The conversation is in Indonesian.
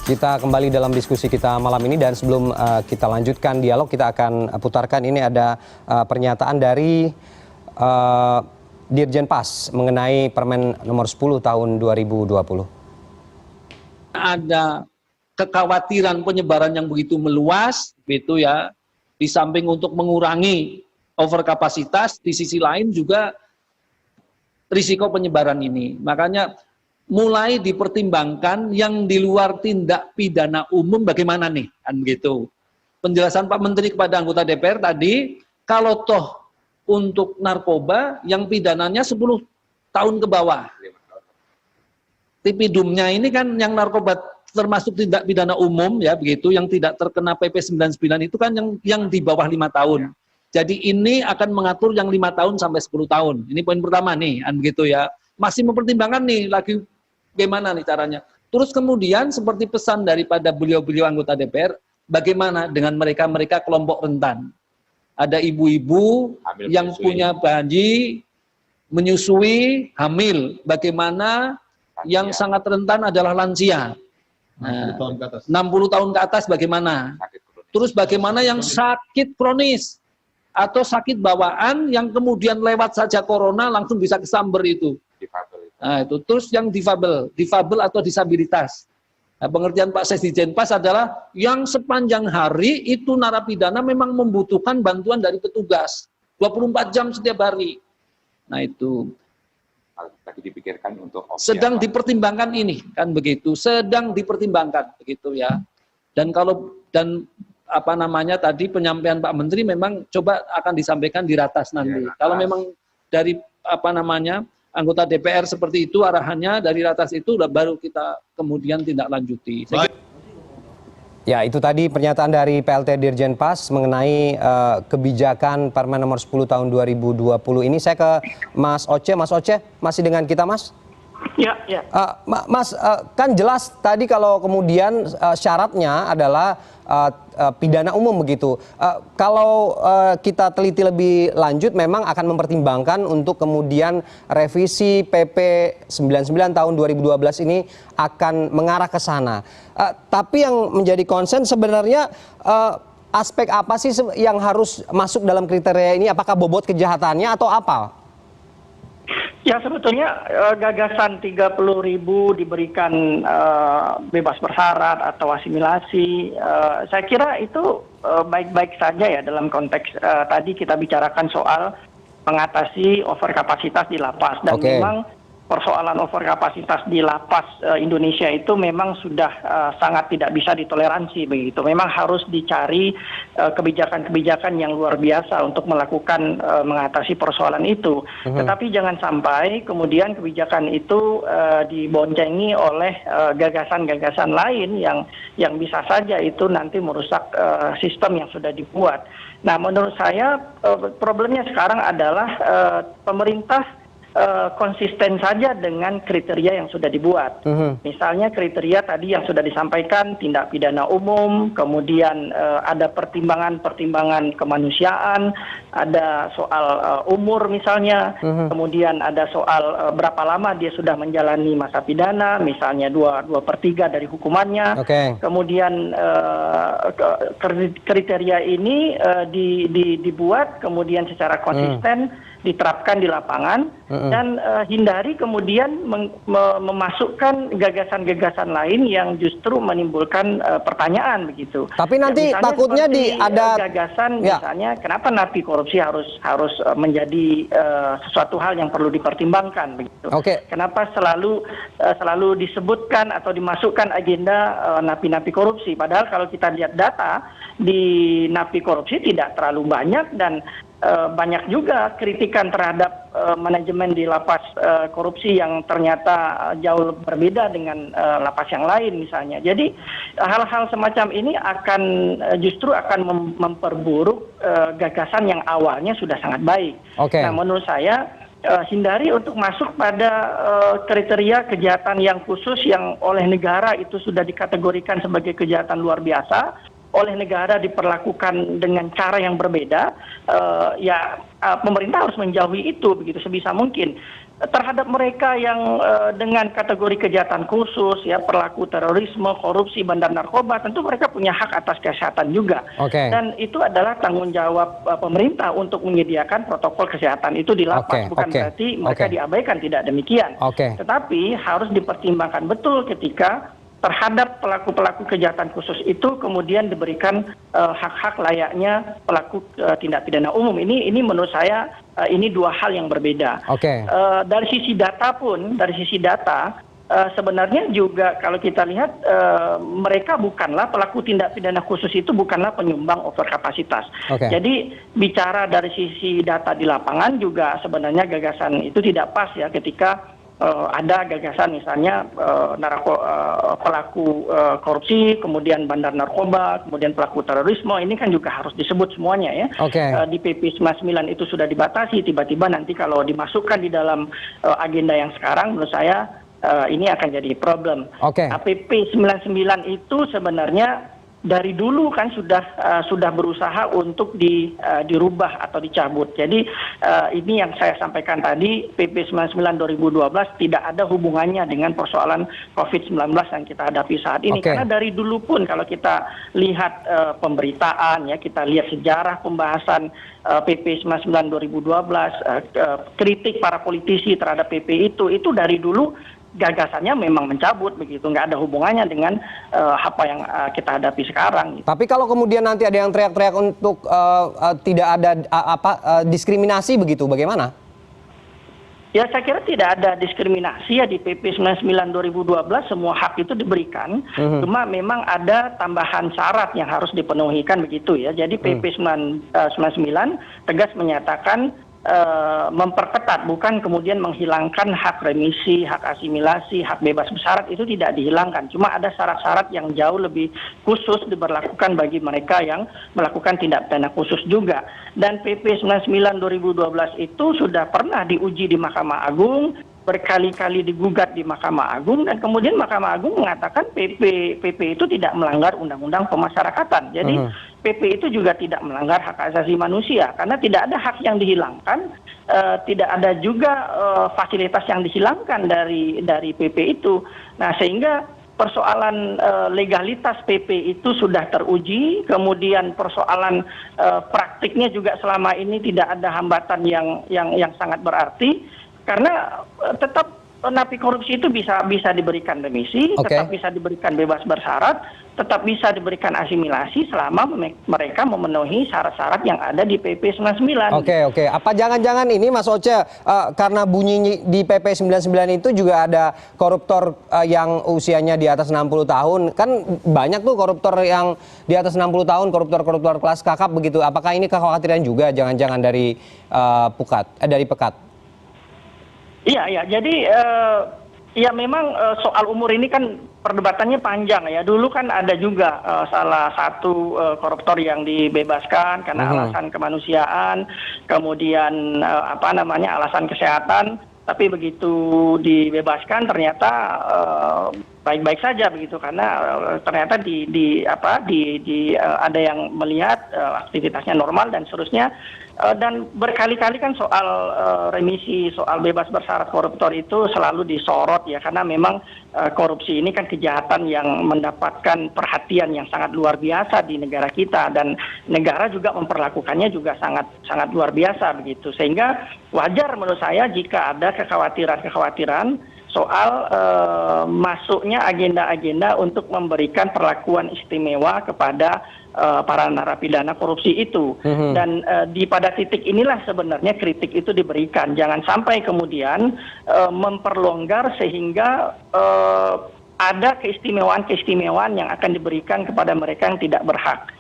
Kita kembali dalam diskusi kita malam ini dan sebelum kita lanjutkan dialog, kita akan putarkan ini ada pernyataan dari Dirjen Pas mengenai Permen nomor 10 tahun 2020. Ada kekhawatiran penyebaran yang begitu meluas, gitu ya. Di samping untuk mengurangi overkapasitas, di sisi lain juga risiko penyebaran ini. Makanya mulai dipertimbangkan yang di luar tindak pidana umum bagaimana nih, kan gitu. Penjelasan Pak Menteri kepada anggota DPR tadi, kalau toh untuk narkoba yang pidananya 10 tahun ke bawah. Tipidumnya ini kan yang narkoba termasuk tindak pidana umum ya begitu, yang tidak terkena PP 99 itu kan yang di bawah 5 tahun. Jadi ini akan mengatur yang 5 tahun sampai 10 tahun. Ini poin pertama nih, kan begitu ya. Masih mempertimbangkan nih lagi bagaimana nih caranya. Terus kemudian seperti pesan daripada beliau-beliau anggota DPR, bagaimana dengan mereka-mereka kelompok rentan. Ada ibu-ibu yang punya bayi, menyusui, hamil. Bagaimana yang sangat rentan adalah lansia. 60 tahun ke atas bagaimana? Terus bagaimana yang sakit kronis atau sakit bawaan yang kemudian lewat saja corona langsung bisa kesamber itu. Nah, itu terus yang difabel atau disabilitas. Nah, pengertian Pak Sesdijen Pas adalah yang sepanjang hari itu narapidana memang membutuhkan bantuan dari petugas 24 jam setiap hari. Nah, itu lagi dipikirkan untuk sedang dipertimbangkan ini, kan begitu, sedang dipertimbangkan begitu ya. Dan apa namanya tadi penyampaian Pak Menteri memang coba akan disampaikan di ratas nanti. Ya, kalau memang dari apa namanya anggota DPR seperti itu arahannya dari ratas itu baru kita kemudian tindak lanjuti. Ya, itu tadi pernyataan dari PLT Dirjen Pas mengenai kebijakan Permen nomor 10 tahun 2020 ini. Saya ke Mas Oce. Mas Oce, masih dengan kita, Mas? Ya, ya. Mas, kan jelas tadi kalau kemudian syaratnya adalah pidana umum begitu. Kalau kita teliti lebih lanjut memang akan mempertimbangkan untuk kemudian revisi PP 99 tahun 2012 ini akan mengarah ke sana. Tapi yang menjadi concern sebenarnya aspek apa sih yang harus masuk dalam kriteria ini? Apakah bobot kejahatannya atau apa? Ya, sebetulnya gagasan 30.000 diberikan bebas bersyarat atau asimilasi, saya kira itu baik-baik saja ya dalam konteks tadi kita bicarakan soal mengatasi overkapasitas di lapas. Dan memang persoalan overkapasitas di lapas Indonesia itu memang sudah sangat tidak bisa ditoleransi begitu. Memang harus dicari kebijakan-kebijakan yang luar biasa untuk melakukan mengatasi persoalan itu. Tetapi jangan sampai kemudian kebijakan itu diboncengi oleh gagasan-gagasan lain yang bisa saja itu nanti merusak sistem yang sudah dibuat. Nah, menurut saya problemnya sekarang adalah pemerintah konsisten saja dengan kriteria yang sudah dibuat. Misalnya kriteria tadi yang sudah disampaikan, tindak pidana umum, kemudian ada pertimbangan-pertimbangan kemanusiaan, ada soal umur misalnya, kemudian ada soal berapa lama dia sudah menjalani masa pidana, misalnya 2/3 dari hukumannya. Kemudian kriteria ini dibuat kemudian secara konsisten diterapkan di lapangan dan hindari kemudian memasukkan gagasan-gagasan lain yang justru menimbulkan pertanyaan begitu. Tapi nanti ya, takutnya ada gagasan misalnya kenapa napi korupsi harus menjadi sesuatu hal yang perlu dipertimbangkan begitu. Kenapa selalu disebutkan atau dimasukkan agenda napi-napi korupsi, padahal kalau kita lihat data di napi korupsi tidak terlalu banyak dan banyak juga kritikan terhadap manajemen di lapas korupsi yang ternyata jauh berbeda dengan lapas yang lain misalnya. Jadi hal-hal semacam ini justru akan memperburuk gagasan yang awalnya sudah sangat baik. Nah, menurut saya hindari untuk masuk pada kriteria kejahatan yang khusus yang oleh negara itu sudah dikategorikan sebagai kejahatan luar biasa. Oleh negara diperlakukan dengan cara yang berbeda, pemerintah harus menjauhi itu begitu sebisa mungkin. terhadap mereka yang dengan kategori kejahatan khusus, ya pelaku terorisme, korupsi, bandar narkoba, tentu mereka punya hak atas kesehatan juga. Oke. Dan itu adalah tanggung jawab pemerintah untuk menyediakan protokol kesehatan itu di lapas. Bukan berarti mereka diabaikan, tidak demikian. Tetapi harus dipertimbangkan betul ketika terhadap pelaku-pelaku kejahatan khusus itu kemudian diberikan hak-hak layaknya pelaku tindak pidana umum. Ini menurut saya ini dua hal yang berbeda. Dari sisi data pun, sebenarnya juga kalau kita lihat mereka bukanlah pelaku tindak pidana khusus itu bukanlah penyumbang overkapasitas. Jadi bicara dari sisi data di lapangan juga sebenarnya gagasan itu tidak pas ya ketika ada gagasan misalnya pelaku korupsi, kemudian bandar narkoba, kemudian pelaku terorisme, ini kan juga harus disebut semuanya ya. Di PP 99 itu sudah dibatasi, tiba-tiba nanti kalau dimasukkan di dalam agenda yang sekarang menurut saya ini akan jadi problem. PP 99 itu sebenarnya dari dulu kan sudah berusaha untuk dirubah atau dicabut. Jadi ini yang saya sampaikan tadi, PP 99 2012 tidak ada hubungannya dengan persoalan COVID-19 yang kita hadapi saat ini. Karena dari dulu pun kalau kita lihat pemberitaan, ya kita lihat sejarah pembahasan PP 99 2012, kritik para politisi terhadap PP itu dari dulu gagasannya memang mencabut begitu, nggak ada hubungannya dengan apa yang kita hadapi sekarang. Tapi kalau kemudian nanti ada yang teriak-teriak untuk tidak ada diskriminasi begitu, bagaimana? Ya saya kira tidak ada diskriminasi ya di PP 99 2012 semua hak itu diberikan, cuma memang ada tambahan syarat yang harus dipenuhi kan begitu ya. Jadi PP 99 tegas menyatakan memperketat, bukan kemudian menghilangkan hak remisi, hak asimilasi, hak bebas bersyarat itu tidak dihilangkan. Cuma ada syarat-syarat yang jauh lebih khusus diberlakukan bagi mereka yang melakukan tindak pidana khusus juga. Dan PP 99 2012 itu sudah pernah diuji di Mahkamah Agung, berkali-kali digugat di Mahkamah Agung, dan kemudian Mahkamah Agung mengatakan PP itu tidak melanggar undang-undang pemasyarakatan. Jadi PP itu juga tidak melanggar hak asasi manusia karena tidak ada hak yang dihilangkan, tidak ada juga fasilitas yang dihilangkan dari PP itu. Nah sehingga persoalan legalitas PP itu sudah teruji, kemudian persoalan praktiknya juga selama ini tidak ada hambatan yang sangat berarti. Karena tetap napi korupsi itu bisa diberikan remisi, tetap bisa diberikan bebas bersyarat, tetap bisa diberikan asimilasi selama mereka memenuhi syarat-syarat yang ada di PP 99. Oke. Apa jangan-jangan ini Mas Oce karena bunyi di PP 99 itu juga ada koruptor yang usianya di atas 60 tahun. Kan banyak tuh koruptor yang di atas 60 tahun, koruptor kelas kakap begitu. Apakah ini kekhawatiran juga jangan-jangan dari Pekat? Iya. Jadi ya memang soal umur ini kan perdebatannya panjang ya. Dulu kan ada juga salah satu koruptor yang dibebaskan karena alasan kemanusiaan, kemudian alasan kesehatan. Tapi begitu dibebaskan ternyata baik-baik saja begitu karena ternyata ada yang melihat aktivitasnya normal dan seterusnya. Dan berkali-kali kan soal remisi, soal bebas bersyarat koruptor itu selalu disorot ya karena memang korupsi ini kan kejahatan yang mendapatkan perhatian yang sangat luar biasa di negara kita dan negara juga memperlakukannya juga sangat luar biasa begitu, sehingga wajar menurut saya jika ada kekhawatiran soal masuknya agenda-agenda untuk memberikan perlakuan istimewa kepada para narapidana korupsi itu. Dan pada titik inilah sebenarnya kritik itu diberikan. Jangan sampai kemudian memperlonggar sehingga ada keistimewaan yang akan diberikan kepada mereka yang tidak berhak.